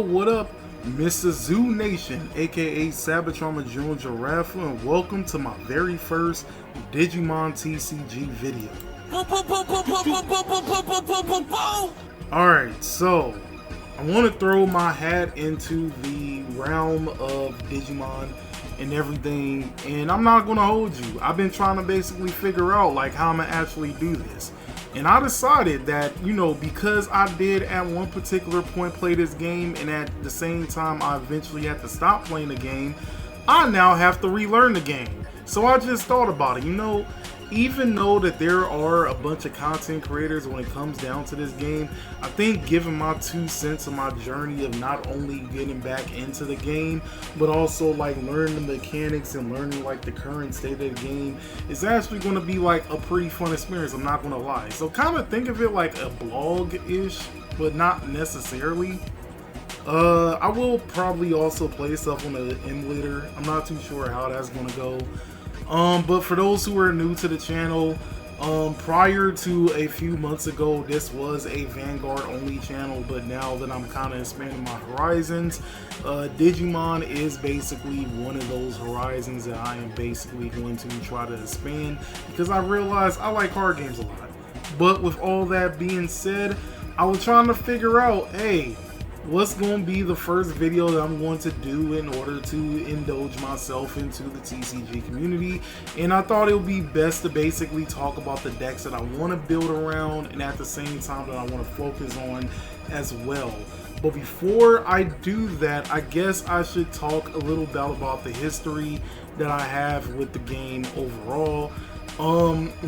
what up, Mr. Zoo Nation, aka Sabatrama Junior Giraffe, and welcome to my very first Digimon TCG video. Alright, so I want to throw my hat into the realm of Digimon and everything, and I'm not going to hold you. I've been trying to basically figure out like how I'm going to actually do this. And I decided that, you know, because I did at one particular point play this game, and at the same time I eventually had to stop playing the game, I now have to relearn the game. So I just thought about it, you know, even though that there are a bunch of content creators when it comes down to this game, I think giving my 2 cents of my journey of not only getting back into the game, but also like learning the mechanics and learning like the current state of the game is actually going to be like a pretty fun experience, I'm not going to lie. So kind of think of it like a blog-ish, but not necessarily. I will probably also play stuff on the emulator. I'm not too sure how that's going to go. But for those who are new to the channel, prior to a few months ago, this was a Vanguard only channel, but now that I'm kind of expanding my horizons, Digimon is basically one of those horizons that I am basically going to try to expand, because I realize I like card games a lot. But with all that being said, I was trying to figure out, hey, what's going to be the first video that I'm going to do in order to indulge myself into the TCG community, and I thought it would be best to basically talk about the decks that I want to build around, and at the same time that I want to focus on as well. But before I do that, I guess I should talk a little bit about the history that I have with the game overall.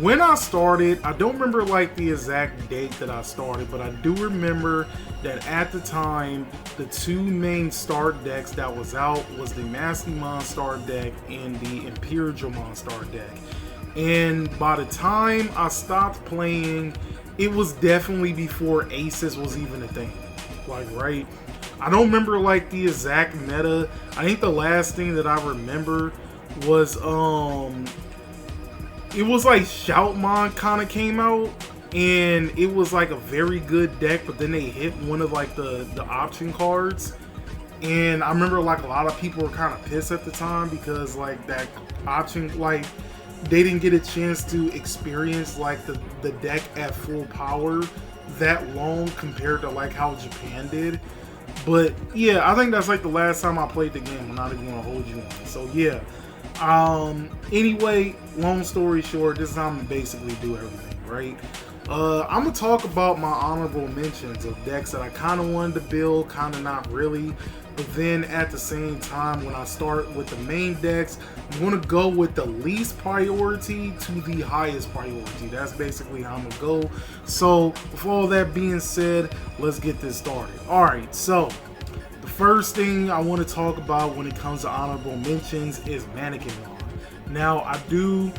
When I started, I don't remember like the exact date that I started, but I do remember that at the time, the 2 main start decks that was out was the Mastimon start deck and the Imperialmon start deck. And by the time I stopped playing, it was definitely before Aces was even a thing. Like, right? I don't remember like the exact meta. I think the last thing that I remember was, it was like Shoutmon kind of came out, and it was like a very good deck, but then they hit one of like the option cards, and I remember like a lot of people were kind of pissed at the time because like that option, like they didn't get a chance to experience like the deck at full power that long compared to like how Japan did. But yeah, I think that's like the last time I played the game. I'm not even gonna hold you on it. So yeah. Anyway, long story short, this is how I'm gonna basically do everything, right? I'm gonna talk about my honorable mentions of decks that I kind of wanted to build, kind of not really. But then at the same time, when I start with the main decks, I'm gonna go with the least priority to the highest priority. That's basically how I'm gonna go. So with all that being said, let's get this started. Alright, so first thing I want to talk about when it comes to honorable mentions is Mannequinmon. Now I do,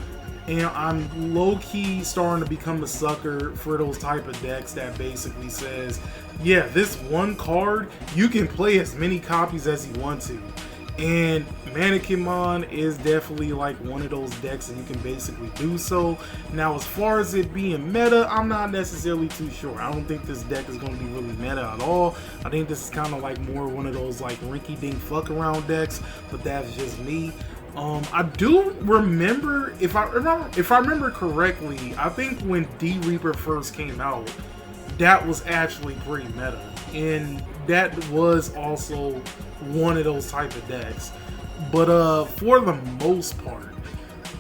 and I'm low-key starting to become a sucker for those type of decks that basically says, yeah, this one card, you can play as many copies as you want to. And Mannequinmon is definitely like one of those decks that you can basically do so. Now as far as it being meta, I'm not necessarily too sure. I don't think this deck is going to be really meta at all. I think this is kind of like more one of those like rinky-dink fuck around decks, but that's just me. I do remember, if I remember correctly, I think when D-Reaper first came out, that was actually pretty meta, and that was also one of those type of decks. But for the most part,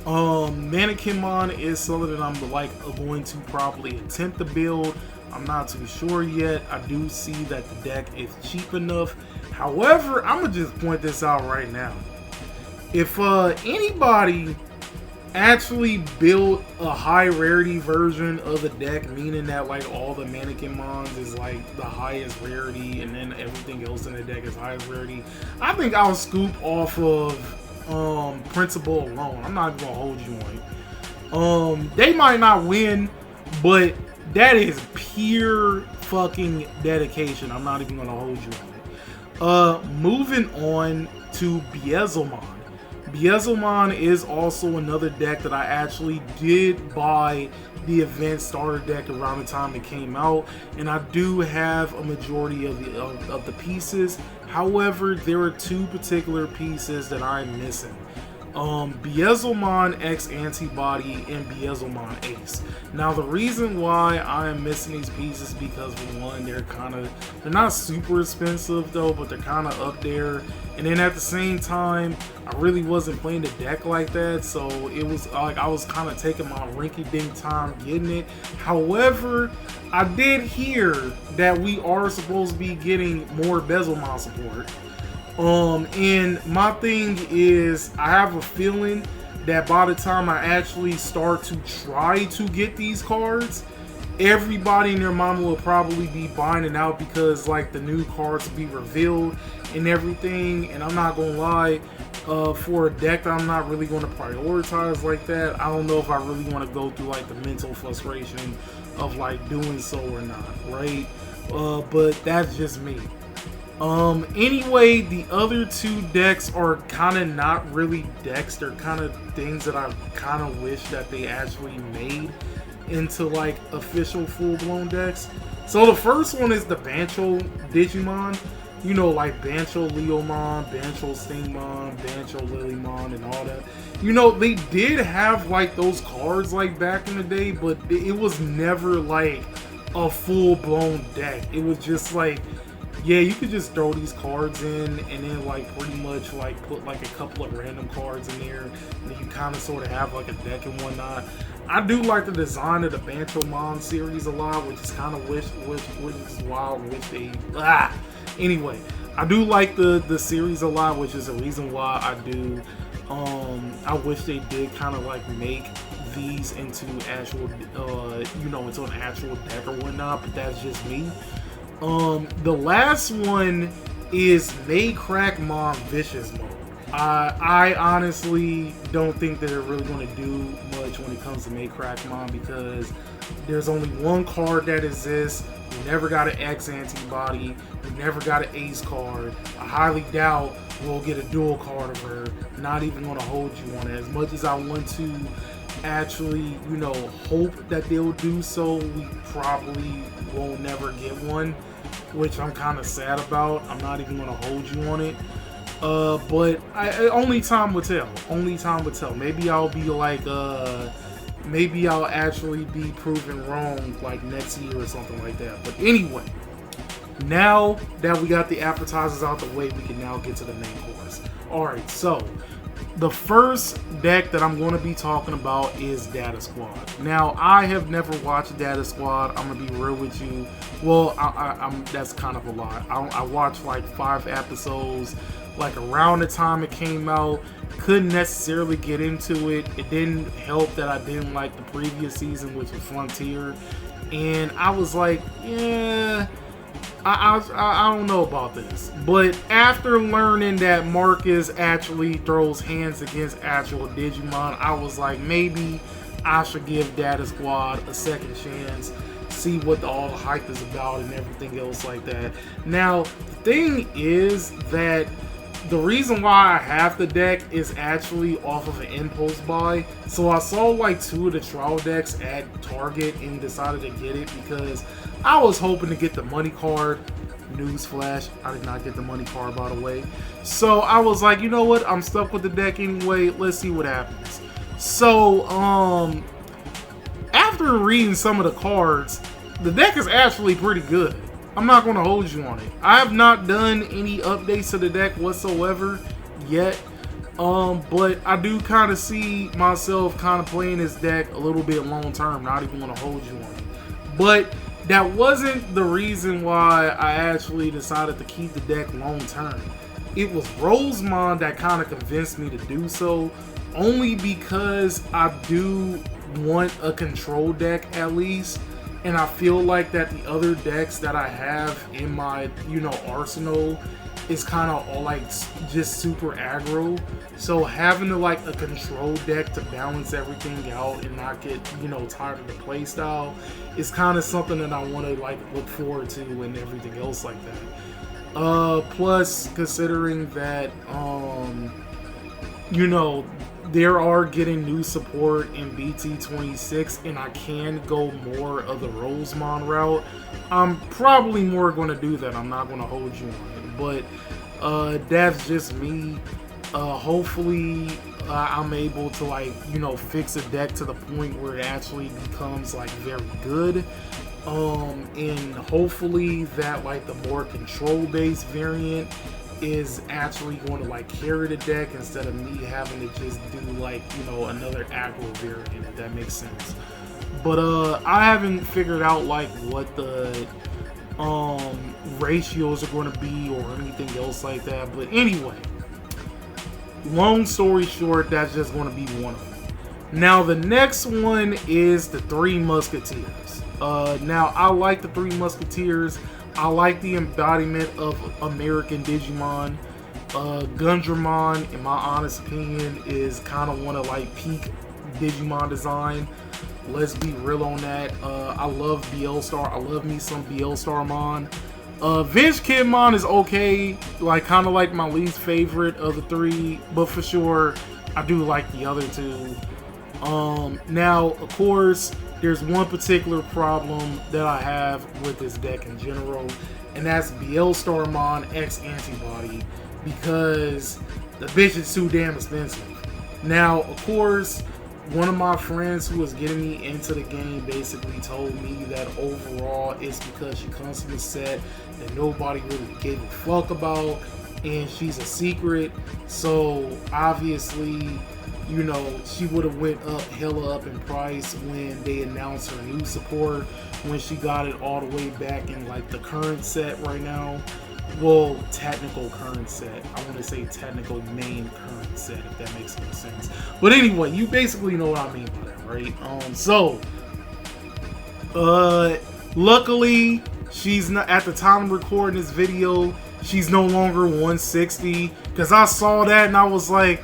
Mannequinmon is something that I'm like going to probably attempt to build. I'm not too sure yet. I do see that the deck is cheap enough. However, I'm gonna just point this out right now. If anybody actually built a high rarity version of the deck, meaning that like all the Mannequinmons is like the highest rarity and then everything else in the deck is highest rarity, I think I'll scoop off of Principle alone. I'm not gonna hold you on it. They might not win, but that is pure fucking dedication. I'm not even gonna hold you on it. Moving on to Beelzemon. Beelzemon is also another deck that I actually did buy the event starter deck around the time it came out, and I do have a majority of the pieces. However, there are two particular pieces that I'm missing. Beelzemon X Antibody and Beelzemon Ace. Now the reason why I am missing these pieces because for one, they're not super expensive though, but they're kind of up there. And then at the same time, I really wasn't playing the deck like that, so it was like I was kind of taking my rinky-dink time getting it. However, I did hear that we are supposed to be getting more Beelzemon support. And my thing is, I have a feeling that by the time I actually start to try to get these cards, everybody and their mama will probably be buying it out because like the new cards will be revealed and everything. And I'm not gonna lie, for a deck that I'm not really going to prioritize like that, I don't know if I really want to go through like the mental frustration of like doing so or not, right? But that's just me. Anyway, the other two decks are kind of not really decks. They're kind of things that I kind of wish that they actually made into like official full-blown decks. So the first one is the Bancho Digimon. You know, like Bancho Leomon, Bancho Stingmon, Bancho Lilymon, and all that. You know, they did have like those cards like back in the day, but it was never like a full-blown deck. It was just like, yeah, you could just throw these cards in and then like pretty much like put like a couple of random cards in there, and then you kind of sort of have like a deck and whatnot. I do like the design of the Banchomon series a lot, which is kind of which is wild, which they Anyway, I do like the series a lot, which is the reason why I do. I wish they did kind of like make these into actual, into an actual deck or whatnot, but that's just me. The last one is Maycrackmon Vicious Mode. I honestly don't think that they're really going to do much when it comes to Maycrackmon because there's only one card that exists. We never got an X antibody. We never got an Ace card. I highly doubt we'll get a dual card of her. Not even going to hold you on it. As much as I want to actually, hope that they'll do so, we probably won't never get one, which I'm kind of sad about. I'm not even going to hold you on it. But only time will tell. Only time will tell. Maybe I'll be like, maybe I'll actually be proven wrong like next year or something like that. But anyway, now that we got the appetizers out the way, we can now get to the main course. Alright, so the first deck that I'm going to be talking about is Data Squad. Now, I have never watched Data Squad. I'm going to be real with you. Well, I'm that's kind of a lie. I watched like 5 episodes like around the time it came out. Couldn't necessarily get into it. It didn't help that I didn't like the previous season, which was Frontier. And I was like, yeah, I don't know about this. But after learning that Marcus actually throws hands against actual Digimon, I was like, maybe I should give Data Squad a second chance, see what all the hype is about and everything else like that. Now, the thing is that the reason why I have the deck is actually off of an impulse buy. So I saw like 2 of the trial decks at Target and decided to get it because I was hoping to get the money card. Newsflash, I did not get the money card, by the way. So I was like, you know what? I'm stuck with the deck anyway. Let's see what happens. So, after reading some of the cards, the deck is actually pretty good. I'm not going to hold you on it. I have not done any updates to the deck whatsoever yet. But I do kind of see myself kind of playing this deck a little bit long term. Not even going to hold you on it. But that wasn't the reason why I actually decided to keep the deck long term. It was Rosemon that kind of convinced me to do so. Only because I do want a control deck at least. And I feel like that the other decks that I have in my, arsenal is kind of all like just super aggro. So having like a control deck to balance everything out and not get, tired of the playstyle is kind of something that I want to like look forward to and everything else like that. Plus considering that, you know, there are getting new support in BT26, and I can go more of the Rosemon route. I'm probably more going to do that. I'm not going to hold you on it, but that's just me. Hopefully, I'm able to, like, you know, fix a deck to the point where it actually becomes like very good. And hopefully that, like, the more control-based variant is actually going to, like, carry the deck instead of me having to just do, like, you know, another aggro variant, if that makes sense. But I haven't figured out, like, what the ratios are going to be or anything else like that. But anyway, long story short, that's just going to be one of them. Now the next one is the Three Musketeers. Now I like the Three Musketeers. I like the embodiment of American Digimon. Gundramon, in my honest opinion, is kind of one of, like, peak Digimon design. Let's be real on that. I love BL-Star. I love me some BL-Starmon. Vince Kidmon is okay, like, kind of like my least favorite of the three, but for sure I do like the other two. Now, of course, there's one particular problem that I have with this deck in general, and that's BL-Starmon X Antibody, because the bitch is too damn expensive. Now, of course, one of my friends who was getting me into the game basically told me that overall it's because she comes from a set that nobody really gave a fuck about, and she's a secret, so obviously, you know, she would have went up hella up in price when they announced her new support, when she got it all the way back in, like, the current set right now. Well, technical current set. I want to say technical main current set, if that makes any sense. But anyway, you basically know what I mean by that, right? Luckily, she's not, at the time of recording this video, she's no longer 160, because I saw that and I was like,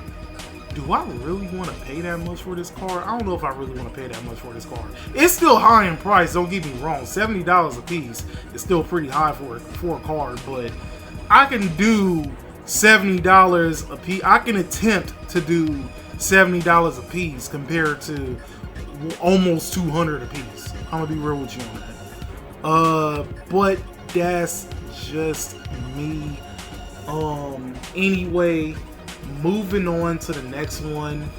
do I really want to pay that much for this card? I don't know if I really want to pay that much for this card. It's still high in price, don't get me wrong. $70 a piece is still pretty high for a card, but I can do $70 a piece. I can attempt to do $70 a piece compared to almost $200 a piece. I'm gonna be real with you on that. But that's just me. Anyway, moving on to the next one,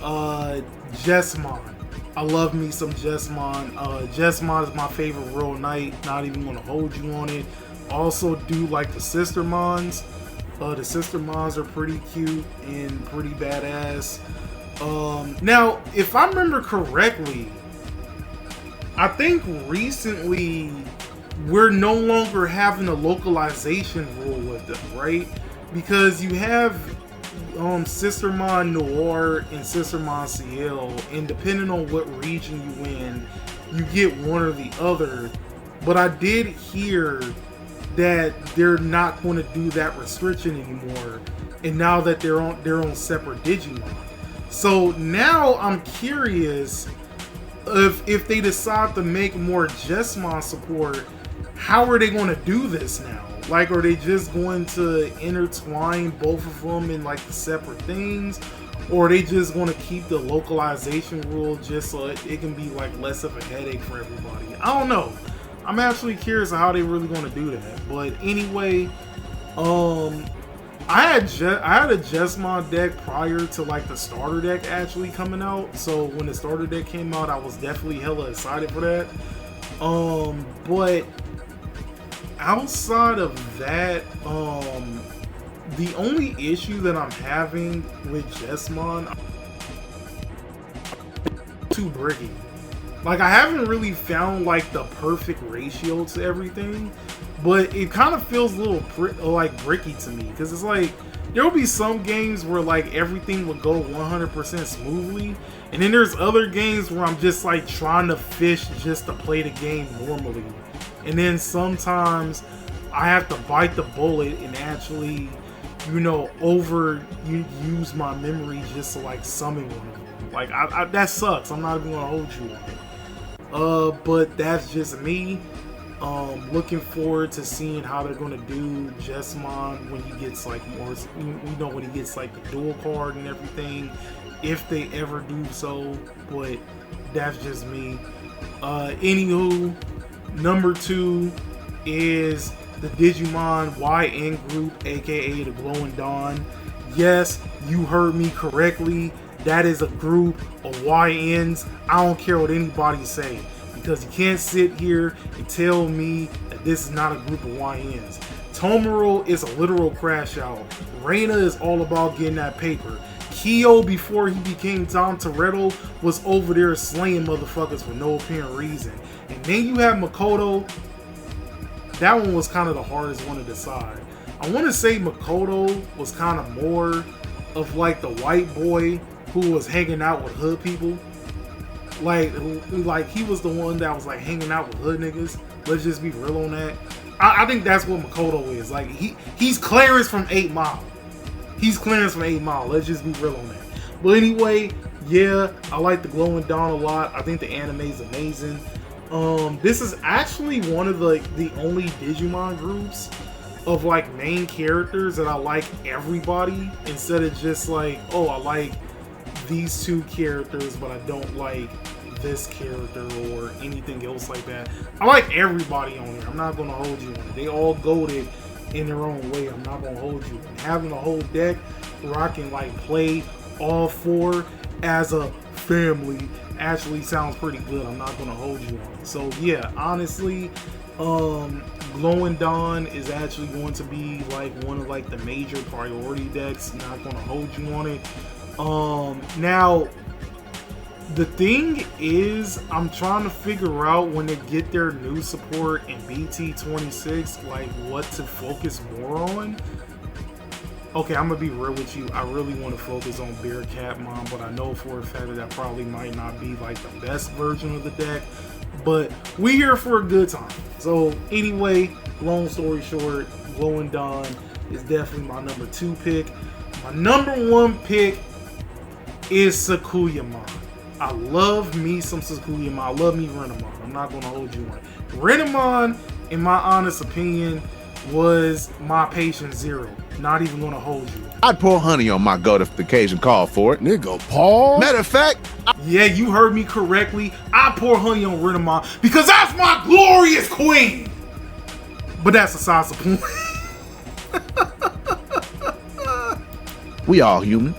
Jessamon. I love me some Jessamon. Jessamon is my favorite Royal Knight. Not even gonna hold you on it. Also do like the Sister Mons. The Sister Mons are pretty cute and pretty badass. Now, if I remember correctly, I think recently we're no longer having a localization rule with them, right? Because you have Sistermon Noir and Sistermon Ciel, and depending on what region you in, you get one or the other. But I did hear that they're not going to do that restriction anymore, and now that they're on their own separate Digimon. So now I'm curious if they decide to make more Jessamon support, how are they going to do this now? Like, are they just going to intertwine both of them in, like, the separate things? Or are they just going to keep the localization rule just so it can be, like, less of a headache for everybody? I don't know. I'm actually curious of how they really going to do that. But anyway, I had a Jessamon deck prior to, like, the starter deck actually coming out. So when the starter deck came out, I was definitely hella excited for that. But outside of that, the only issue that I'm having with Jessamon, too bricky. Like, I haven't really found, like, the perfect ratio to everything, but it kind of feels a little bricky to me, because it's like there will be some games where, like, everything would go 100% smoothly, and then there's other games where I'm just, like, trying to fish just to play the game normally. And then sometimes I have to bite the bullet and actually, you know, use my memory just to, like, summon one of them. Like, that sucks. I'm not even gonna hold you on it. But that's just me. Looking forward to seeing how they're gonna do Jessamon when he gets like more, when he gets like the dual card and everything, if they ever do so. But that's just me. Anywho, number 2 is the Digimon YN group, aka the Glowing Dawn. Yes, you heard me correctly. That is a group of YNs. I don't care what anybody say, because you can't sit here and tell me that this is not a group of YNs. Tomura is a literal crash out. Reina is all about getting that paper. Kyo, before he became Tom Toretto, was over there slaying motherfuckers for no apparent reason. And then you have Makoto. That one was kind of the hardest one to decide. I want to say Makoto was kind of more of like the white boy who was hanging out with hood people. Like he was the one that was like hanging out with hood niggas. Let's just be real on that. I think that's what Makoto is. Like he's Clarence from 8 Mile. He's Clarence from 8 Mile. Let's just be real on that. But anyway, yeah, I like the Glowing Dawn a lot. I think the anime is amazing. This is actually one of the only Digimon groups of like main characters that I like everybody, instead of just like, oh, I like these 2 characters but I don't like this character or anything else like that. I like everybody on here. I'm not gonna hold you on it. They all goated in their own way. I'm not gonna hold you. And having a whole deck where I can like play all 4 as a family actually sounds pretty good. I'm not gonna hold you on it. So yeah, honestly, Glowing Dawn is actually going to be like one of like the major priority decks. Not gonna hold you on it. Now the thing is, I'm trying to figure out when they get their new support in BT26, like what to focus more on. Okay, I'm gonna be real with you. I really want to focus on Bearcatmon, but I know for a fact that probably might not be like the best version of the deck. But we here for a good time. So anyway, long story short, Glowing Dawn is definitely my number 2 pick. My number 1 pick is Sakuyamon. I love me some Sakuyamon. I love me Renamon. I'm not going to hold you on it. Renamon, in my honest opinion, was my patient 0. Not even going to hold you. I'd pour honey on my goat if the occasion called for it. Nigga, Paul. Matter of fact, yeah, you heard me correctly. I pour honey on Renamon because that's my glorious queen. But that's besides the point. We all human.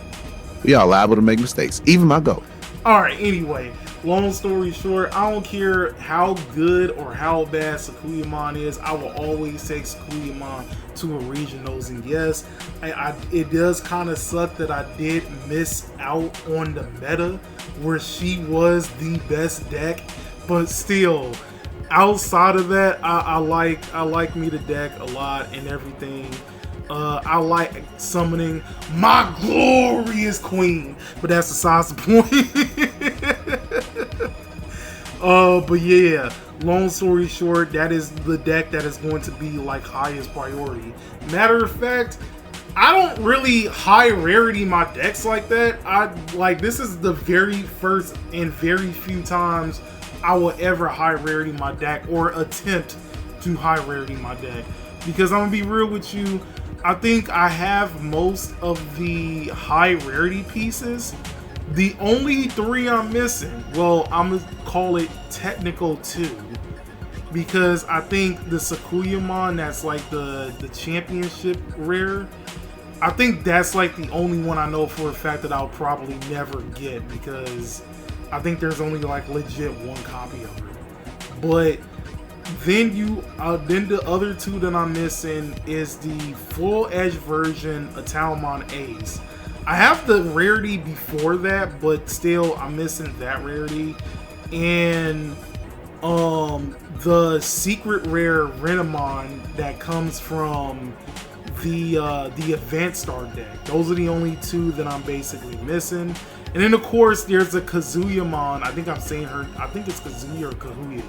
We all liable to make mistakes. Even my goat. Alright, anyway, long story short, I don't care how good or how bad Sakuyamon is, I will always take Sakuyamon to a regionals. And yes, it does kind of suck that I did miss out on the meta where she was the best deck, but still, outside of that, I like me the deck a lot and everything. I like summoning my glorious queen, but that's besides the point. But yeah, long story short, that is the deck that is going to be like highest priority. Matter of fact, I don't really high rarity my decks like that. This is the very first and very few times I will ever high rarity my deck or attempt to high rarity my deck, because I'm gonna be real with you. I think I have most of the high rarity pieces. The only 3 I'm missing, well, I'm gonna call it technical 2, because I think the Sakuyamon that's like the championship rare, I think that's like the only one I know for a fact that I'll probably never get, because I think there's only like legit 1 copy of it. But then then the other 2 that I'm missing is the full edge version of Talmon Ace. I have the rarity before that, but still I'm missing that rarity. And the secret rare Renamon that comes from the Advanced Star deck. Those are the only 2 that I'm basically missing. And then of course there's a Kazuyamon. I think I'm saying her, I think it's Kazuya or Kahuya,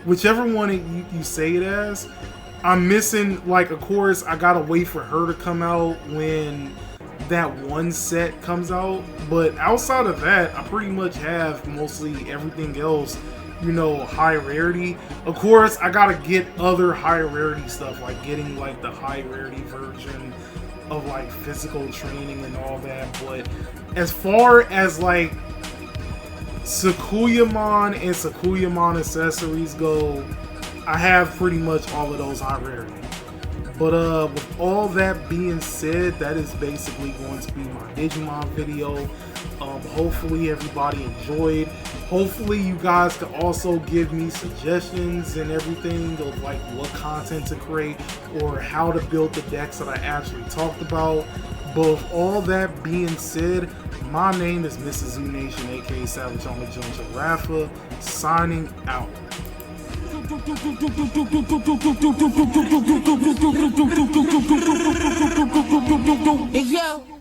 whichever one you say it as. I'm missing, like, of course, I gotta wait for her to come out when that one set comes out. But outside of that, I pretty much have mostly everything else you know, high rarity. Of course, I gotta get other high rarity stuff, like getting like the high rarity version of like physical training and all that. But as far as like Sakuyamon and Sakuyamon accessories go, I have pretty much all of those high rarity. But with all that being said, that is basically going to be my Digimon video. Hopefully everybody enjoyed. Hopefully you guys can also give me suggestions and everything of like what content to create or how to build the decks that I actually talked about. But with all that being said, my name is Mrs. Z Nation, aka Savage on the Jones of Rafa, signing out. Hey, yo.